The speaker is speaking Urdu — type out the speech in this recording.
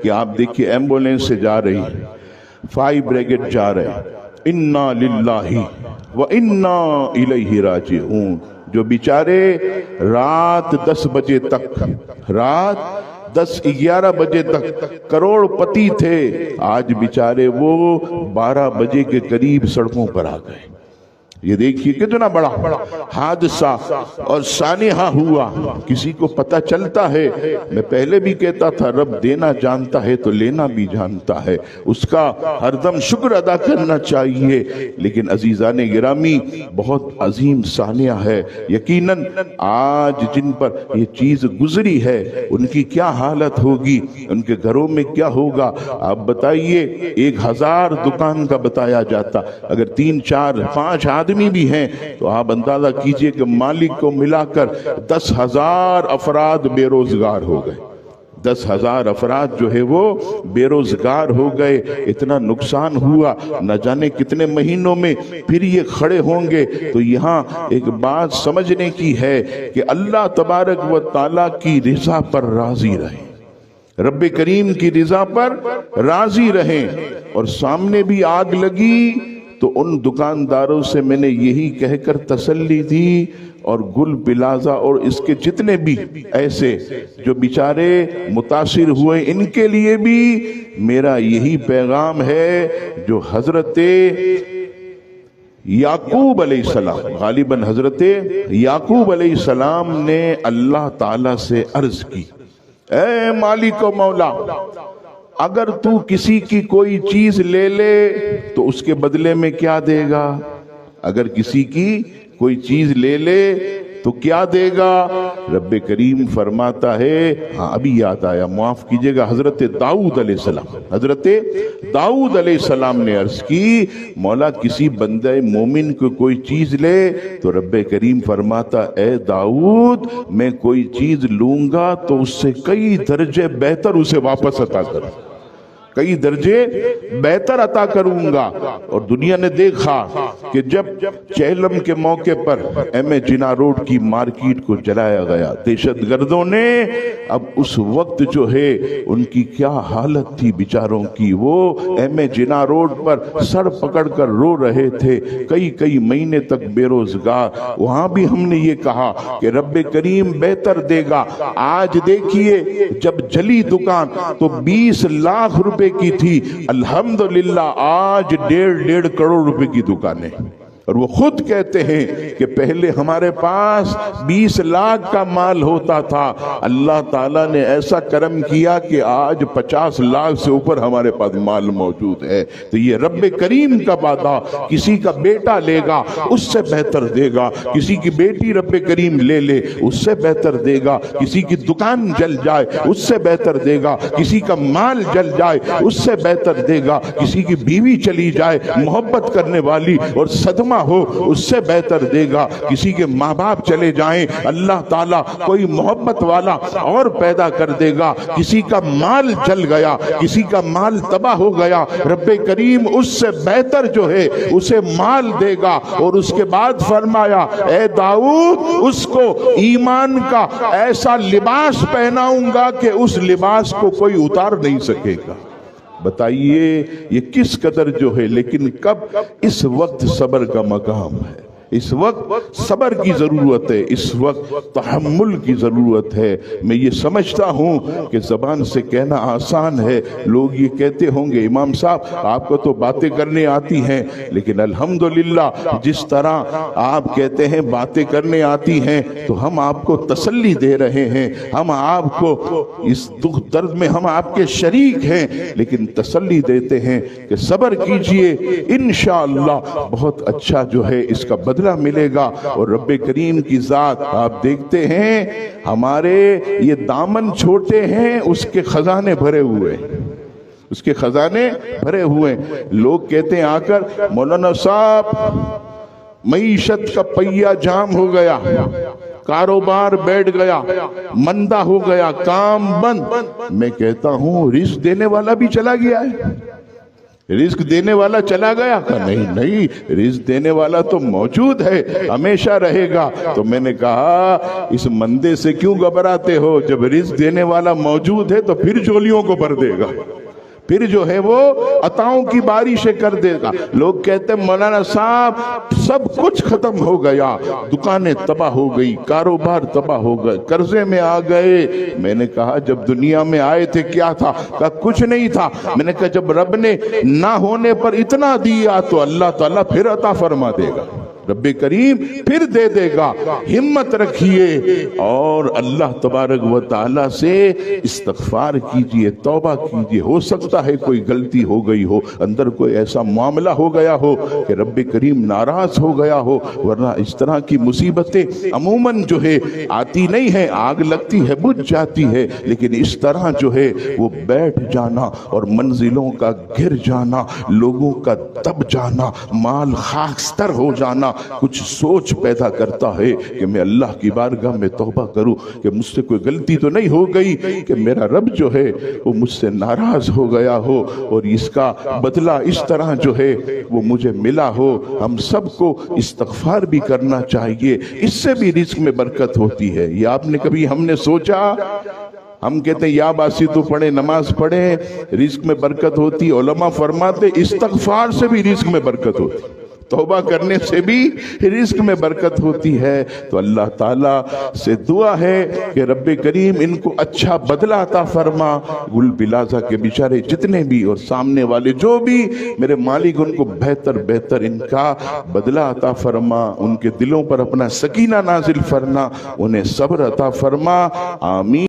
کہ آپ دیکھیے ایمبولینس سے جا رہی، فائر بریگیڈ جا رہے، انا للہ و انا الیہ راجعون، جو بیچارے رات 10 بجے تک، رات 10-11 بجے تک کروڑ پتی تھے، آج بیچارے وہ 12 بجے کے قریب سڑکوں پر آ گئے۔ یہ دیکھیے کتنا بڑا حادثہ اور سانحہ ہوا، کسی کو پتہ چلتا ہے؟ میں پہلے بھی کہتا تھا رب دینا جانتا ہے تو لینا بھی جانتا ہے، اس کا ہر دم شکر ادا کرنا چاہیے۔ لیکن عزیزان گرامی، بہت عظیم سانحہ ہے۔ یقیناً آج جن پر یہ چیز گزری ہے ان کی کیا حالت ہوگی، ان کے گھروں میں کیا ہوگا؟ آپ بتائیے، 1000 دکان کا بتایا جاتا، اگر 3 4 5 آدمی بھی ہیں تو آپ اندازہ کیجئے کہ مالک کو ملا کر 10,000 افراد بے روزگار ہو گئے، 10,000 افراد جو ہے وہ بے روزگار ہو گئے۔ اتنا نقصان ہوا، نہ جانے کتنے مہینوں میں پھر یہ کھڑے ہوں گے۔ تو یہاں ایک بات سمجھنے کی ہے کہ اللہ تبارک و تعالیٰ کی رضا پر راضی رہیں، رب کریم کی رضا پر راضی رہیں۔ اور سامنے بھی آگ لگی تو ان دکانداروں سے میں نے یہی کہہ کر تسلی دی، اور گل بلازہ اور اس کے جتنے بھی ایسے جو بیچارے متاثر ہوئے، ان کے لیے بھی میرا یہی پیغام ہے جو حضرت یعقوب علیہ السلام، غالباً حضرت یعقوب علیہ السلام نے اللہ تعالیٰ سے عرض کی، اے مالک و مولا، اگر تو کسی کی کوئی چیز لے لے تو اس کے بدلے میں کیا دے گا؟ اگر کسی کی کوئی چیز لے لے تو کیا دے گا؟ رب کریم فرماتا ہے، ہاں ابھی یاد آیا، معاف کیجئے گا، حضرت داؤد علیہ السلام، حضرت داؤد علیہ السلام نے عرض کی، مولا کسی بندہ مومن کو کوئی چیز لے تو رب کریم فرماتا، اے داؤد میں کوئی چیز لوں گا تو اس سے کئی درجے بہتر اسے واپس عطا کروں، کئی درجے بہتر عطا کروں گا۔ اور دنیا نے دیکھا کہ جب چہلم کے موقع پر ایم اے جناح روڈ کی مارکیٹ کو جلایا گیا دہشت گردوں نے، اب اس وقت جو ہے ان کی کیا حالت تھی بیچاروں کی، وہ ایم اے جناح روڈ پر سر پکڑ کر رو رہے تھے، کئی مہینے تک بے روزگار۔ وہاں بھی ہم نے یہ کہا کہ رب کریم بہتر دے گا۔ آج دیکھیے، جب جلی دکان تو 20 لاکھ روپے کی تھی، الحمدللہ آج 1.5 کروڑ روپے کی دکانیں۔ اور وہ خود کہتے ہیں کہ پہلے ہمارے پاس 20 لاکھ کا مال ہوتا تھا، اللہ تعالیٰ نے ایسا کرم کیا کہ آج 50 لاکھ سے اوپر ہمارے پاس مال موجود ہے۔ تو یہ رب کریم کا وعدہ، کسی کا بیٹا لے گا اس سے بہتر دے گا، کسی کی بیٹی رب کریم لے لے اس سے بہتر دے گا، کسی کی دکان جل جائے اس سے بہتر دے گا، کسی کا مال جل جائے اس سے بہتر دے گا، کسی کی بیوی چلی جائے محبت کرنے والی اور صدمہ ہو اس سے بہتر دے گا، کسی کے ماں باپ چلے جائیں اللہ تعالیٰ کوئی محبت والا اور پیدا کر دے گا، کسی کا مال جل گیا، کسی کا مال تباہ ہو گیا، رب کریم اس سے بہتر جو ہے اسے مال دے گا۔ اور اس کے بعد فرمایا، اے داؤد اس کو ایمان کا ایسا لباس پہناؤں گا کہ اس لباس کو کوئی اتار نہیں سکے گا۔ بتائیے یہ کس قدر جو ہے، لیکن کب؟ اس وقت صبر کا مقام ہے، اس وقت صبر کی ضرورت ہے، اس وقت تحمل کی ضرورت ہے۔ میں یہ سمجھتا ہوں کہ زبان سے کہنا آسان ہے، لوگ یہ کہتے ہوں گے امام صاحب آپ کو تو باتیں کرنے آتی ہیں، لیکن الحمدللہ جس طرح آپ کہتے ہیں باتیں کرنے آتی ہیں تو ہم آپ کو تسلی دے رہے ہیں، ہم آپ کو اس دکھ درد میں ہم آپ کے شریک ہیں، لیکن تسلی دیتے ہیں کہ صبر کیجئے، انشاءاللہ بہت اچھا جو ہے اس کا بدلہ ملے گا۔ اور رب کریم کی ذات آپ دیکھتے ہیں ہمارے یہ دامن چھوٹے ہیں، اس کے خزانے بھرے ہوئے، اس کے خزانے بھرے ہوئے۔ لوگ کہتے ہیں آ کر، مولانا صاحب معیشت کا پہیہ جام ہو گیا، کاروبار بیٹھ گیا، مندہ ہو گیا، کام بند۔ میں کہتا ہوں رزق دینے والا بھی چلا گیا ہے، رزق دینے والا چلا گیا؟ کہا نہیں نہیں، رزق دینے والا تو موجود ہے، ہمیشہ رہے گا۔ تو میں نے کہا اس مندے سے کیوں گھبراتے ہو؟ جب رزق دینے والا موجود ہے تو پھر جھولیوں کو بھر دے گا، پھر جو ہے وہ عطاؤں کی بارشیں کر دے گا۔ لوگ کہتے ہیں مولانا صاحب سب کچھ ختم ہو گیا، دکانیں تباہ ہو گئی، کاروبار تباہ ہو گئے، قرضے میں آ گئے۔ میں نے کہا جب دنیا میں آئے تھے کیا تھا؟ کہا کچھ نہیں تھا۔ میں نے کہا جب رب نے نہ ہونے پر اتنا دیا تو اللہ تعالیٰ پھر عطا فرما دے گا، رب کریم پھر دے دے گا۔ ہمت رکھیے اور اللہ تبارک و تعالیٰ سے استغفار کیجئے، توبہ کیجئے۔ ہو سکتا ہے کوئی غلطی ہو گئی ہو، اندر کوئی ایسا معاملہ ہو گیا ہو کہ رب کریم ناراض ہو گیا ہو، ورنہ اس طرح کی مصیبتیں عموماً جو ہے آتی نہیں ہے، آگ لگتی ہے بجھ جاتی ہے، لیکن اس طرح جو ہے وہ بیٹھ جانا اور منزلوں کا گر جانا، لوگوں کا دب جانا، مال خاکستر ہو جانا کچھ سوچ پیدا کرتا ہے کہ میں اللہ کی بارگاہ میں توبہ کروں کہ مجھ سے کوئی غلطی تو نہیں ہو گئی کہ میرا رب جو ہے وہ مجھ سے ناراض ہو گیا ہو اور اس کا بدلہ اس طرح جو ہے وہ مجھے ملا ہو۔ ہم سب کو استغفار بھی کرنا چاہیے، اس سے بھی رزق میں برکت ہوتی ہے۔ یہ آپ نے کبھی ہم نے سوچا؟ ہم کہتے ہیں یا باسی تو پڑھے، نماز پڑھے، رزق میں برکت ہوتی۔ علماء فرماتے استغفار سے بھی رزق میں برکت ہوتی، توبہ کرنے سے بھی رزق میں برکت ہوتی ہے۔ تو اللہ تعالیٰ سے دعا ہے کہ رب کریم ان کو اچھا بدلہ عطا فرما۔ گل بلازہ کے بیچارے جتنے بھی اور سامنے والے جو بھی میرے مالک، ان کو بہتر بہتر ان کا بدلہ عطا فرما، ان کے دلوں پر اپنا سکینہ نازل فرما، انہیں صبر عطا فرما، آمین۔